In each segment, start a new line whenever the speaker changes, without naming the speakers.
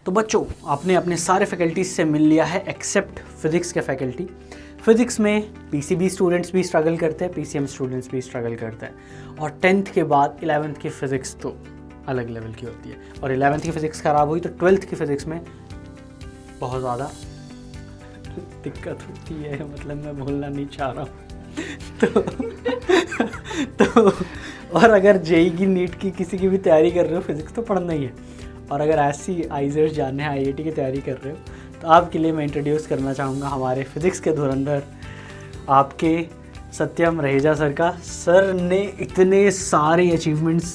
तो बच्चों, आपने अपने सारे फैकल्टीज से मिल लिया है एक्सेप्ट फिज़िक्स के फैकल्टी। फिज़िक्स में पीसीबी स्टूडेंट्स भी स्ट्रगल करते हैं, पीसीएम स्टूडेंट्स भी स्ट्रगल करते हैं, और 10th के बाद 11th की फ़िज़िक्स तो अलग लेवल की होती है। और 11th की फ़िज़िक्स ख़राब हुई तो 12th की फ़िज़िक्स में बहुत ज़्यादा दिक्कत होती है, मतलब मैं बोलना नहीं चाह रहा हूँ। तो और अगर जेई की नीट की किसी की भी तैयारी कर रहे हो, फिज़िक्स तो पढ़ना ही है। और अगर ऐसी आईजेएस जाने आईआईटी की तैयारी कर रहे हो तो आपके लिए मैं इंट्रोड्यूस करना चाहूँगा हमारे फिज़िक्स के धुरंधर, आपके सत्यम रहेजा सर का। सर ने इतने सारे अचीवमेंट्स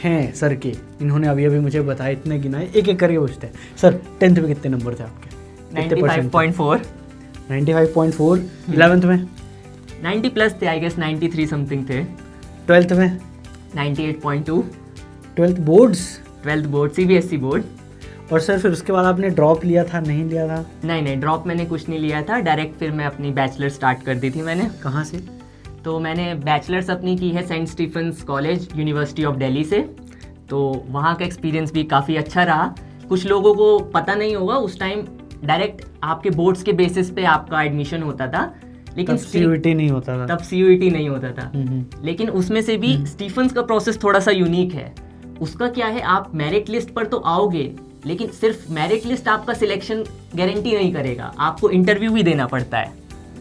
हैं सर के, इन्होंने अभी अभी मुझे बताया, इतने गिनाए, एक एक करके पूछते हैं। सर 10th में कितने नंबर थे आपके?
95.4।
95.4। 11th में
90 प्लस थे, आई गेस 93 समथिंग थे।
12th में
98.2।
12th boards?
12th board, CBSE board.
और सर फिर उसके बाद आपने ड्रॉप लिया था, नहीं लिया था?
नहीं, ड्रॉप मैंने कुछ नहीं लिया था, डायरेक्ट फिर मैं अपनी बैचलर स्टार्ट कर दी थी मैंने।
कहाँ से?
तो मैंने बैचलर्स अपनी की है Saint Stephen's college, university of Delhi से। तो वहाँ का एक्सपीरियंस भी काफ़ी अच्छा रहा। कुछ लोगों को पता नहीं होगा, उस टाइम डायरेक्ट आपके बोर्ड्स के बेसिस पे आपका एडमिशन होता था, लेकिन
सीयूईटी नहीं होता था।
तब सीयूईटी नहीं होता था। लेकिन उसमें से भी स्टीफेंस का प्रोसेस थोड़ा सा यूनिक है। उसका क्या है, आप मेरिट लिस्ट पर तो आओगे, लेकिन सिर्फ मेरिट लिस्ट आपका सिलेक्शन गारंटी नहीं करेगा, आपको इंटरव्यू भी देना पड़ता है।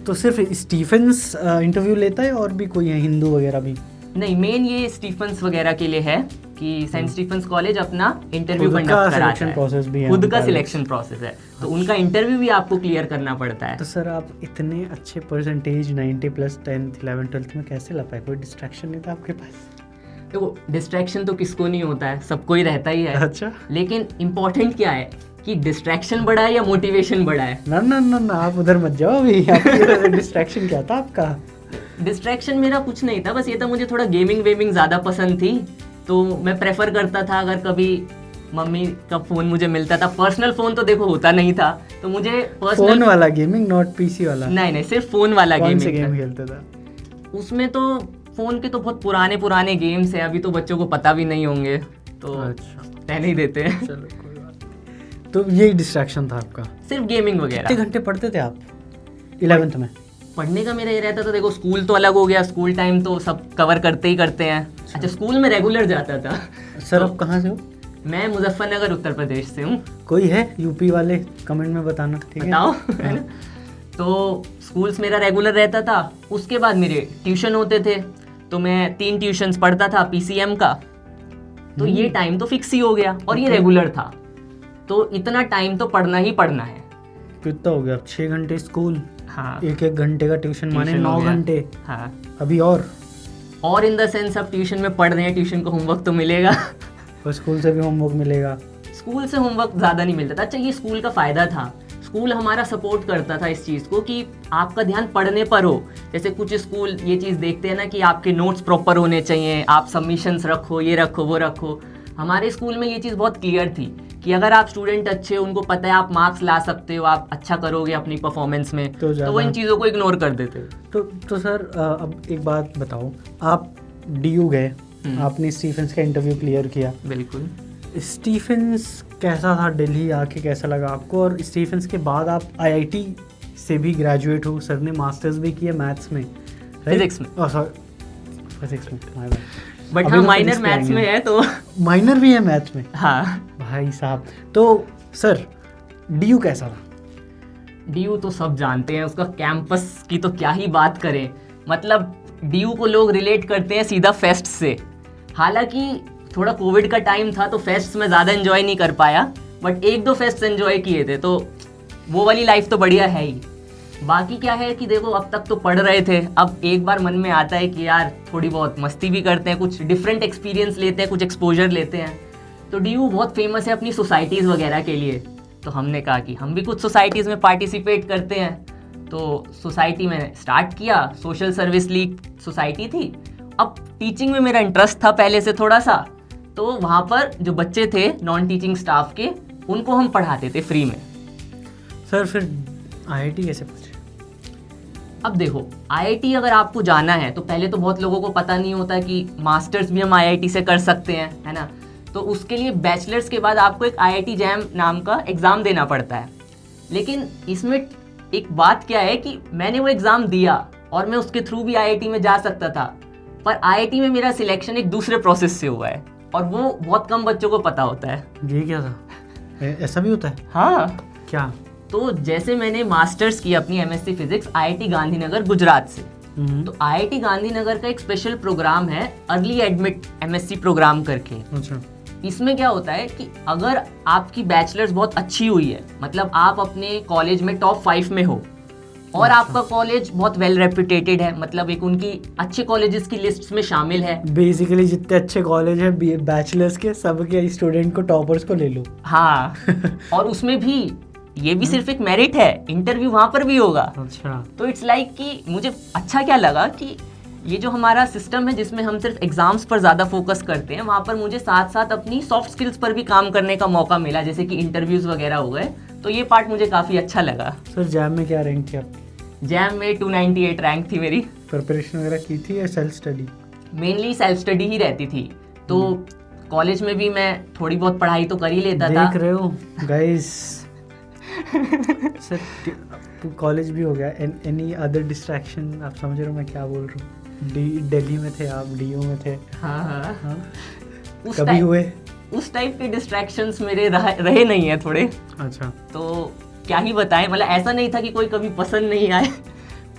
तो सिर्फ स्टीफेंस इंटरव्यू लेता है और भी कोई है, हिंदू वगैरह भी?
नहीं, मेन ये स्टीफेंस वगैरह के लिए है कि सेंट स्टीफेंस कॉलेज अपना इंटरव्यू कंडक्ट कराता है, खुद का सिलेक्शन प्रोसेस है, तो उनका इंटरव्यू भी आपको क्लियर करना पड़ता है।
तो सर आप इतने अच्छे percentage 90 plus 10th 11th 12th में कैसे ला पाए? कोई डिस्ट्रैक्शन नहीं था आपके पास?
देखो, डिस्ट्रैक्शन तो किसको नहीं होता है, सबको ही रहता ही है।
अच्छा,
लेकिन इम्पोर्टेंट क्या है कि डिस्ट्रैक्शन बड़ा है या मोटिवेशन बड़ा है?
ना आप उधर मत जाओ अभी। आपकी डिस्ट्रैक्शन क्या था आपका?
डिस्ट्रैक्शन मेरा कुछ नहीं था, बस ये था मुझे थोड़ा गेमिंग वेमिंग ज़्यादा पसंद थी, तो मैं प्रेफर करता था अगर कभी मम्मी का फ़ोन मुझे मिलता था। पर्सनल फ़ोन तो देखो होता नहीं था, तो मुझे पर्सनल
फ़ोन वाला गेमिंग, नॉट पीसी वाला?
नहीं, सिर्फ फ़ोन वाला गेमिंग।
कौन से गेम खेलते था
उसमें? तो फ़ोन के तो बहुत पुराने गेम्स हैं, अभी तो बच्चों को पता भी नहीं होंगे, तो
अच्छा,
रहने ही देते हैं।
चलो कोई बात नहीं। तो यही डिस्ट्रैक्शन था आपका,
सिर्फ गेमिंग वगैरह।
कितने घंटे पढ़ते थे आप 11th में?
पढ़ने का मेरा ये रहता था, देखो स्कूल तो अलग हो गया, स्कूल टाइम तो सब कवर करते ही करते हैं। अच्छा, स्कूल में रेगुलर जाता था।
सर
तो
आप कहाँ से हो?
मैं मुजफ्फरनगर उत्तर प्रदेश से हूँ।
कोई है यूपी वाले कमेंट में बताना, ठीक है?
बताओ। है ना? तो स्कूल्स मेरा रेगुलर रहता था, उसके बाद मेरे ट्यूशन होते थे, तो मैं 3 ट्यूशन्स पढ़ता था पीसीएम का, तो ये टाइम तो फिक्स ही हो गया और ये रेगुलर था, तो इतना टाइम तो पढ़ना ही पढ़ना है।
कितना हो गया? 6 घंटे स्कूल,
हाँ,
1 घंटे का ट्यूशन, माने 9 घंटे।
हाँ,
अभी और
इन द सेंस अब ट्यूशन में पढ़ रहे हैं, ट्यूशन को होमवर्क तो मिलेगा
और स्कूल से भी होमवर्क मिलेगा?
स्कूल से होमवर्क ज़्यादा नहीं मिलता था। अच्छा, ये स्कूल का फ़ायदा था, स्कूल हमारा सपोर्ट करता था इस चीज़ को कि आपका ध्यान पढ़ने पर हो। जैसे कुछ स्कूल ये चीज़ देखते हैं ना कि आपके नोट्स प्रॉपर होने चाहिए, आप सबमिशंस रखो, ये रखो वो रखो। हमारे स्कूल में ये चीज़ बहुत क्लियर थी कि अगर आप स्टूडेंट अच्छे हो, उनको पता है आप मार्क्स ला सकते हो, आप अच्छा करोगे अपनी परफॉर्मेंस में, तो वो इन चीज़ों को इग्नोर कर देते।
तो सर अब एक बात बताओ, आप डीयू गए, आपने स्टीफेंस का इंटरव्यू क्लियर किया।
बिल्कुल।
स्टीफेंस कैसा था? दिल्ली आके कैसा लगा आपको? और स्टीफेंस के बाद आप आईआईटी से भी ग्रेजुएट हो, सर ने मास्टर्स भी किया मैथ्स में,
फिजिक्स में।
सॉरी, फिजिक्स में,
बट हाँ, माइनर मैथ्स में है, तो
माइनर भी है मैथ्स में?
हाँ
भाई साहब। तो सर डीयू कैसा था?
डीयू तो सब जानते हैं, उसका कैंपस की तो क्या ही बात करें। मतलब डीयू को लोग रिलेट करते हैं सीधा फेस्ट से। हालांकि थोड़ा कोविड का टाइम था तो फेस्ट में ज़्यादा एंजॉय नहीं कर पाया, बट 1-2 फेस्ट एंजॉय किए थे, तो वो वाली लाइफ तो बढ़िया है ही। बाकी क्या है कि देखो, अब तक तो पढ़ रहे थे, अब एक बार मन में आता है कि यार थोड़ी बहुत मस्ती भी करते हैं, कुछ डिफरेंट एक्सपीरियंस लेते हैं, कुछ एक्सपोजर लेते हैं। तो डीयू बहुत फेमस है अपनी सोसाइटीज़ वगैरह के लिए, तो हमने कहा कि हम भी कुछ सोसाइटीज़ में पार्टिसिपेट करते हैं। तो सोसाइटी में स्टार्ट किया, सोशल सर्विस लीग सोसाइटी थी। अब टीचिंग में मेरा इंटरेस्ट था पहले से थोड़ा सा, तो वहाँ पर जो बच्चे थे नॉन टीचिंग स्टाफ के, उनको हम पढ़ाते थे फ्री में।
सर फिर आईआईटी कैसे पहुंचे?
अब देखो, आईआईटी अगर आपको जाना है तो पहले तो बहुत लोगों को पता नहीं होता कि मास्टर्स भी हम आईआईटी से कर सकते हैं, है ना। तो उसके लिए बैचलर्स के बाद आपको एक IIT जैम नाम का एग्ज़ाम देना पड़ता है। लेकिन इसमें एक बात क्या है कि मैंने वो एग्ज़ाम दिया और मैं उसके थ्रू भी IIT में जा सकता था, पर IIT में मेरा सिलेक्शन एक दूसरे प्रोसेस से हुआ है और वो बहुत कम बच्चों को पता होता है।
ये क्या था? ऐसा भी होता है?
हाँ।
क्या?
तो जैसे मैंने मास्टर्स की अपनी MSc physics IIT Gandhinagar Gujarat से, तो IIT गांधीनगर का एक स्पेशल प्रोग्राम है अर्ली एडमिट MSc प्रोग्राम करके।
अच्छा।
इसमें क्या होता है कि अगर आपकी बैचलर्स बहुत अच्छी हुई है, मतलब आप अपने कॉलेज में टॉप 5 में हो और आपका कॉलेज बहुत वेल रेप्यूटेटेड है, मतलब एक उनकी अच्छे कॉलेजेस की लिस्ट में शामिल है।
बेसिकली जितने अच्छे कॉलेज है बैचलर्स के, सबके स्टूडेंट को, टॉपर्स को ले लो।
हाँ। और उसमें भी ये भी सिर्फ एक मेरिट है, इंटरव्यू वहाँ पर भी होगा।
अच्छा।
तो इट्स लाइक कि मुझे अच्छा क्या लगा कि ये जो हमारा सिस्टम है जिसमें हम सिर्फ एग्जाम्स पर ज़्यादा फोकस करते हैं, वहाँ पर मुझे साथ साथ अपनी सॉफ्ट स्किल्स पर भी काम करने का मौका मिला, जैसे कि इंटरव्यूज़ वगैरह हो गए। तो ये पार्ट मुझे काफ़ी अच्छा लगा।
सर जैम में क्या रैंक थी आपकी?
जैम में 298 रैंक थी मेरी।
प्रिपरेशन वगैरह की थी या self study?
Mainly self study ही रहती थी। तो कॉलेज में भी मैं थोड़ी बहुत पढ़ाई तो कर ही लेता था।
देख रहे हो गाइस। सर कॉलेज भी हो गया, एनी अदर डिस्ट्रैक्शन? आप समझ रहे हो मैं क्या बोल रहा हूँ? दिल्ली में थे आप, DU में थे।
हाँ हाँ।
कभी हुए?
उस टाइप के डिस्ट्रैक्शंस मेरे रहे नहीं है थोड़े।
अच्छा।
तो क्या ही बताएं, मतलब ऐसा नहीं था कि कोई कभी पसंद नहीं आए।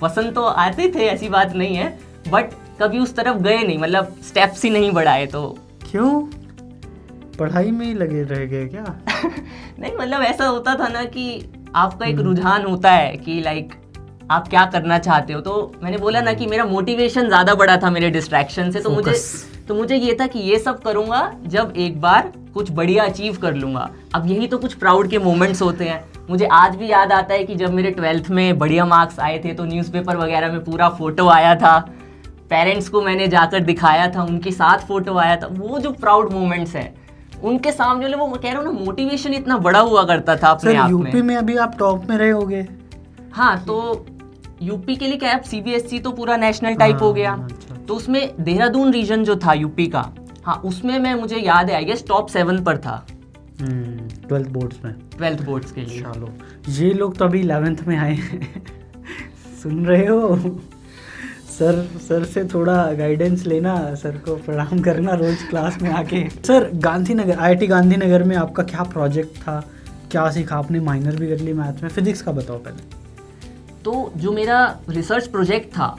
पसंद तो आते थे, ऐसी बात नहीं है, बट कभी उस तरफ गए नहीं, मतलब स्टेप्स ही नहीं बढ़ाए। तो
क्यों? पढ़ाई में ही लगे रह गए क्या?
नहीं, मतलब ऐसा होता था ना कि आपका एक रुझान होता है कि लाइक आप क्या करना चाहते हो। तो मैंने बोला ना कि मेरा मोटिवेशन ज़्यादा बड़ा था मेरे डिस्ट्रैक्शन से। तो मुझे ये था कि ये सब करूँगा जब एक बार कुछ बढ़िया अचीव कर लूँगा। अब यही तो कुछ प्राउड के मोमेंट्स होते हैं। मुझे आज भी याद आता है कि जब मेरे 12th में बढ़िया मार्क्स आए थे तो न्यूज़पेपर वगैरह में पूरा फ़ोटो आया था, पेरेंट्स को मैंने जाकर दिखाया था, उनके साथ फ़ोटो आया था। वो जो प्राउड मोमेंट्स हैं उनके सामने वो कह रहा हूँ ना, मोटिवेशन इतना बड़ा हुआ करता था अपने आप में।
यूपी में अभी आप टॉप में रहे होगे।
हाँ, तो यूपी के लिए क्या है, CBSE तो पूरा नेशनल टाइप हो गया।
अच्छा।
तो उसमें देहरादून रीजन जो था यूपी का, हाँ उसमें मैं, मुझे याद है आई गेस टॉप 7 पर था
12th बोर्ड्स में।
12th बोर्ड्स के लिए।
चलो, ये लोग तो अभी 11th में आए हैं। सुन रहे हो? सर से थोड़ा गाइडेंस लेना, सर को प्रणाम करना रोज क्लास में आके। सर गांधीनगर, IIT गांधीनगर में आपका क्या प्रोजेक्ट था, क्या सीखा आपने? माइनर भी कर ली मैथ में, फिजिक्स का बताओ पहले।
तो जो मेरा रिसर्च प्रोजेक्ट था,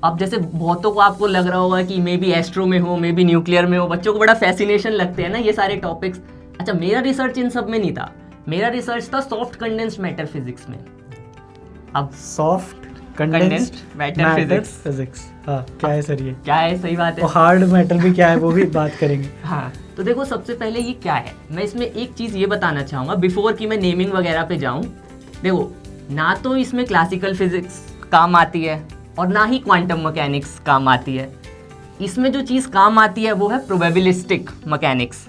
अब जैसे बहुतों को आपको लग रहा होगा कि मे बी एस्ट्रो में हो, मे बी न्यूक्लियर में हो, बच्चों को बड़ा फैसिनेशन लगते हैं ना ये सारे टॉपिक्स। अच्छा, मेरा रिसर्च इन सब में नहीं था, मेरा रिसर्च था सॉफ्ट कंडेंस्ड मैटर फिजिक्स में। अब
सॉफ्ट कंडेंस्ड मैटर फिजिक्स, हाँ क्या है सर ये?
क्या है, सही बात है।
और हार्ड मैटर भी क्या है वो भी बात करेंगे।
हाँ, तो देखो सबसे पहले ये क्या है, मैं इसमें एक चीज़ ये बताना चाहूँगा बिफोर कि मैं नेमिंग वगैरह पे जाऊँ। देखो, ना तो इसमें क्लासिकल फिजिक्स काम आती है और ना ही क्वांटम मैकेनिक्स काम आती है। इसमें जो चीज़ काम आती है वो है प्रोबेबिलिस्टिक मैकेनिक्स,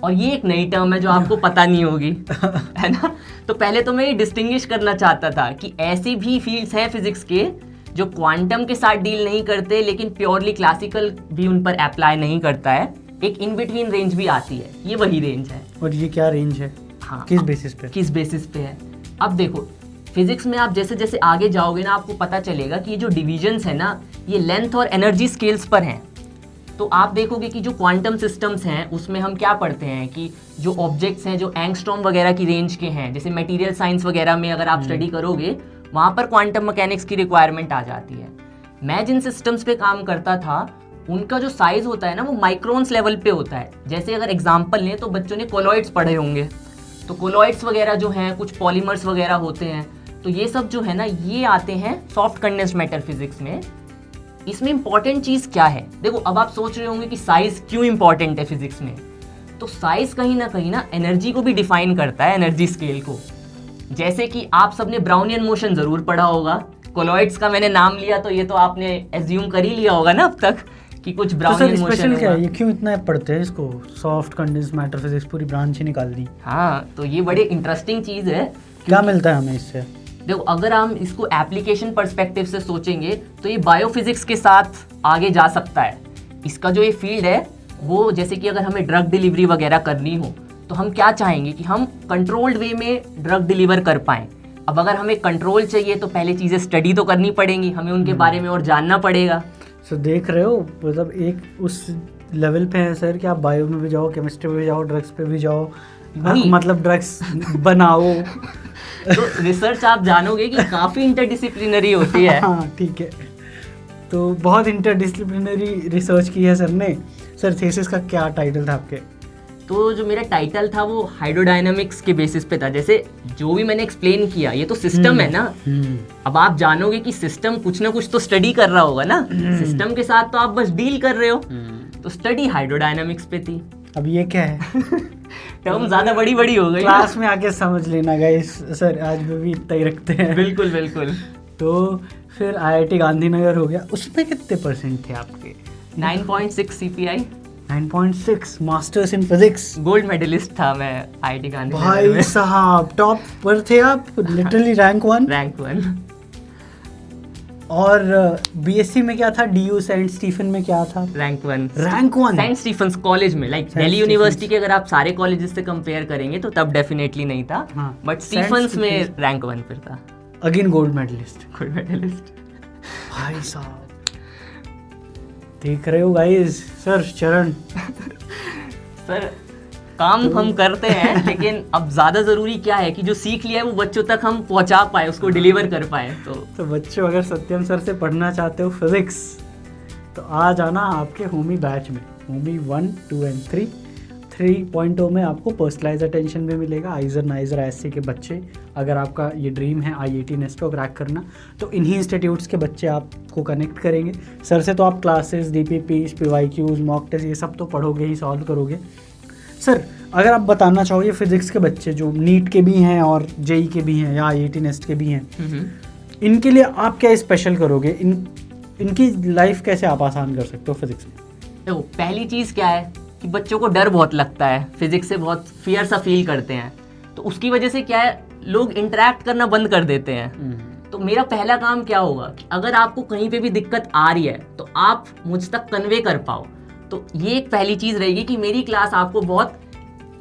और ये एक नई टर्म है जो आपको पता नहीं होगी, है ना। तो पहले तो मैं ये डिस्टिंग्विश करना चाहता था कि ऐसी भी फील्ड्स हैं फिजिक्स के जो क्वांटम के साथ डील नहीं करते, लेकिन प्योरली क्लासिकल भी उन पर अप्लाई नहीं करता है। एक इन बिटवीन रेंज भी आती है, ये वही रेंज है।
और ये क्या रेंज है?
हाँ,
किस बेसिस पे?
किस बेसिस पे है? अब देखो, फिजिक्स में आप जैसे जैसे आगे जाओगे ना, आपको पता चलेगा कि ये जो डिविजन्स है ना, ये लेंथ और एनर्जी स्केल्स पर हैं। तो आप देखोगे कि जो क्वांटम सिस्टम्स हैं उसमें हम क्या पढ़ते हैं कि जो ऑब्जेक्ट्स हैं जो एंगस्ट्रॉम वगैरह की रेंज के हैं, जैसे मटेरियल साइंस वगैरह में अगर आप स्टडी करोगे, वहाँ पर क्वांटम मैकेनिक्स की रिक्वायरमेंट आ जाती है। मैं जिन सिस्टम्स पे काम करता था उनका जो साइज होता है ना, वो माइक्रोन्स लेवल पे होता है। जैसे अगर एग्जाम्पल लें तो बच्चों ने कोलॉइड्स पढ़े होंगे, तो कोलॉइड्स वगैरह जो हैं, कुछ पॉलीमर्स वगैरह होते हैं, तो ये सब जो है ना, ये आते हैं सॉफ्ट कंडेंस्ड मैटर फिजिक्स में। इसमें इंपॉर्टेंट चीज़ क्या है? देखो, अब आप सोच रहे होंगे कि साइज क्यों इंपॉर्टेंट है फिजिक्स में। तो साइज कहीं ना एनर्जी को भी डिफाइन करता है, एनर्जी स्केल को। जैसे कि आप सबने ब्राउनियन मोशन ज़रूर पढ़ा होगा, कोलॉइड्स का मैंने नाम लिया तो ये तो आपने एज्यूम कर ही लिया होगा ना अब तक कि कुछ ब्राउनियन मोशन।
स्पेशल क्या है ये, क्यों इतना पढ़ते हैं इसको? सॉफ्ट कंडेंस्ड मैटर फिजिक्स पूरी ब्रांच ही निकाल दी।
हाँ, तो ये बड़ी इंटरेस्टिंग चीज़ है।
क्या मिलता है हमें इससे?
देखो, अगर हम इसको एप्लीकेशन पर्सपेक्टिव से सोचेंगे तो ये बायोफिजिक्स के साथ आगे जा सकता है। इसका जो ये फील्ड है वो जैसे कि अगर हमें ड्रग डिलीवरी वगैरह करनी हो तो हम क्या चाहेंगे कि हम कंट्रोल्ड वे में ड्रग डिलीवर कर पाएँ। अब अगर हमें कंट्रोल चाहिए तो पहले चीज़ें स्टडी तो करनी पड़ेंगी, हमें उनके बारे में और जानना पड़ेगा।
सो देख रहे हो, मतलब एक उस लेवल पे है सर कि आप बायो में भी जाओ, केमिस्ट्री में भी जाओ, ड्रग्स पे भी जाओ, मतलब ड्रग्स बनाओ।
तो रिसर्च आप जानोगे कि काफ़ी इंटरडिसिप्लिनरी होती है।
हाँ ठीक है, तो बहुत इंटरडिसिप्लिनरी रिसर्च की है सर ने। सर थीसिस का क्या टाइटल था आपके?
तो जो मेरा टाइटल था वो हाइड्रोडायनामिक्स के बेसिस पे था। जैसे जो भी मैंने एक्सप्लेन किया, ये तो सिस्टम है ना। अब आप जानोगे कि सिस्टम कुछ ना कुछ तो स्टडी कर रहा होगा ना, सिस्टम के साथ तो आप बस डील कर रहे हो। तो स्टडी हाइड्रोडायनामिक्स पे थी।
अब ये क्या है?
टर्म ज्यादा बड़ी बड़ी हो गई,
क्लास में आके समझ लेना गाइस, सर आज भी इतना ही रखते हैं।
बिल्कुल बिल्कुल।
तो फिर IIT गांधीनगर हो गया, उसमें कितने % थे आपके?
9.6 CPI।
9.6, masters in physics.
Gold medalist था मैं IIT गांधीनगर
भाई
में।
साहब टॉप पर थे आप, लिटरली रैंक 1।
रैंक 1।
और BSc में क्या था? DU सेंट स्टीफन में क्या था?
Rank 1।
Rank 1
Saint Stephen's college में, लाइक दिल्ली यूनिवर्सिटी के अगर आप सारे कॉलेजेस से कंपेयर करेंगे तो तब डेफिनेटली नहीं था, बट स्टीफन्स में रैंक 1 पर था।
Again gold medalist.
Gold medalist.
भाई साहब देख रहे हो गाइस, सर चरण।
सर काम हम करते हैं, लेकिन अब ज़्यादा ज़रूरी क्या है कि जो सीख लिया है वो बच्चों तक हम पहुंचा पाए, उसको डिलीवर कर पाए। तो
बच्चों अगर सत्यम सर से पढ़ना चाहते हो फिजिक्स तो आ जाना आपके होमी बैच में। होमी 1, 2 एंड 3। 3.0 में आपको पर्सनलाइज अटेंशन भी मिलेगा। आइजर नाइजर ऐसे के बच्चे, अगर आपका ये ड्रीम है IIT नेस्टो क्रैक करना, तो इन्हीं इंस्टीट्यूट्स के बच्चे आपको कनेक्ट करेंगे सर से। तो आप classes, DPPs, PYQs, mock test ये सब तो पढ़ोगे ही, सॉल्व करोगे। सर अगर आप बताना चाहोगे फिजिक्स के बच्चे जो नीट के भी हैं और JEE के भी हैं या IIT नेस्ट के भी हैं, इनके लिए आप क्या स्पेशल करोगे? इनकी लाइफ कैसे आप आसान कर सकते हो फिजिक्स में?
तो पहली चीज़ क्या है कि बच्चों को डर बहुत लगता है, फिजिक्स से बहुत फियर सा फील करते हैं, तो उसकी वजह से क्या है, लोग इंटरेक्ट करना बंद कर देते हैं। तो मेरा पहला काम क्या होगा कि अगर आपको कहीं पे भी दिक्कत आ रही है तो आप मुझ तक कन्वे कर पाओ। तो ये एक पहली चीज़ रहेगी कि मेरी क्लास आपको बहुत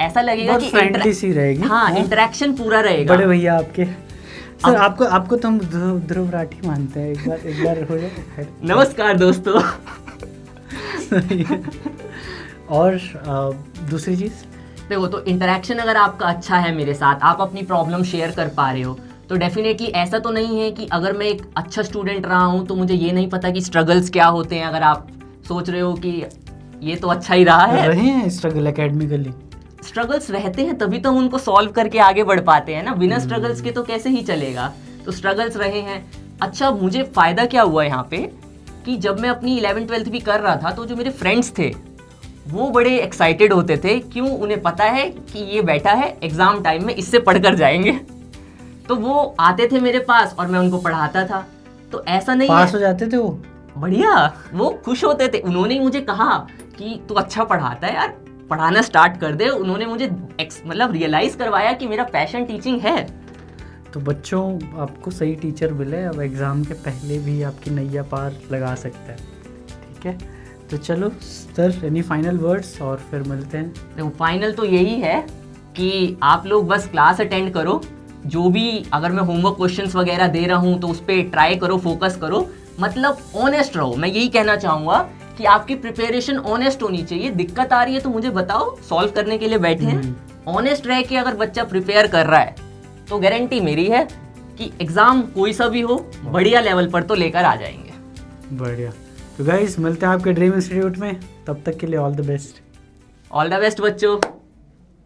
ऐसा लगेगा कि
फ्रेंडली सी रहेगी।
हाँ, इंटरेक्शन पूरा रहेगा।
बड़े भैया आपके सर, आपको तो हम ध्रुव राठी मानते हैं। एक बार हो जाए।
नमस्कार दोस्तों।
और दूसरी चीज़
देखो, तो इंटरेक्शन अगर आपका अच्छा है मेरे साथ, आप अपनी प्रॉब्लम शेयर कर पा रहे हो, तो डेफिनेटली ऐसा तो नहीं है कि अगर मैं एक अच्छा स्टूडेंट रहा हूँ तो मुझे ये नहीं पता कि स्ट्रगल्स क्या होते हैं। अगर आप सोच रहे हो कि ये तो अच्छा ही रहा है,
रहे हैं स्ट्रगल एकेडमिकली,
स्ट्रगल्स रहते हैं तभी तो हम उनको सॉल्व करके आगे बढ़ पाते हैं ना। बिना स्ट्रगल्स के तो कैसे ही चलेगा। तो स्ट्रगल्स रहे हैं। अच्छा, मुझे फ़ायदा क्या हुआ यहाँ पे कि जब मैं अपनी 11th 12th भी कर रहा था तो जो मेरे फ्रेंड्स थे वो बड़े एक्साइटेड होते थे। क्यों? उन्हें पता है कि ये बैठा है एग्ज़ाम टाइम में इससे पढ़ कर जाएंगे, तो वो आते थे मेरे पास और मैं उनको पढ़ाता था। तो ऐसा नहीं
पास हो जाते थे वो,
बढ़िया, वो खुश होते थे। उन्होंने ही मुझे कहा कि तू अच्छा पढ़ाता है यार, पढ़ाना स्टार्ट कर दे। उन्होंने मुझे मतलब रियलाइज़ करवाया कि मेरा पैशन टीचिंग है।
तो बच्चों आपको सही टीचर मिले, अब एग्ज़ाम के पहले भी आपकी नैया पार लगा सकता है। ठीक है, तो चलो सर, एनी फाइनल वर्ड्स और फिर मिलते हैं।
देखो, फाइनल तो यही है कि आप लोग बस क्लास अटेंड करो। जो भी अगर मैं होमवर्क क्वेश्चंस वगैरह दे रहा हूँ तो उस पर ट्राई करो, फोकस करो, मतलब ऑनेस्ट रहो। मैं यही कहना चाहूँगा कि आपकी प्रिपरेशन ऑनेस्ट होनी चाहिए। दिक्कत आ रही है तो मुझे बताओ, सॉल्व करने के लिए बैठे हैं। ऑनेस्ट रह के अगर बच्चा प्रिपेयर कर रहा है तो गारंटी मेरी है कि एग्ज़ाम कोई सा भी हो, बढ़िया लेवल पर तो लेकर आ जाएंगे।
बढ़िया। तो गाइस मिलते हैं आपके ड्रीम इंस्टीट्यूट में, तब तक के लिए all the best.
All the best बच्चों।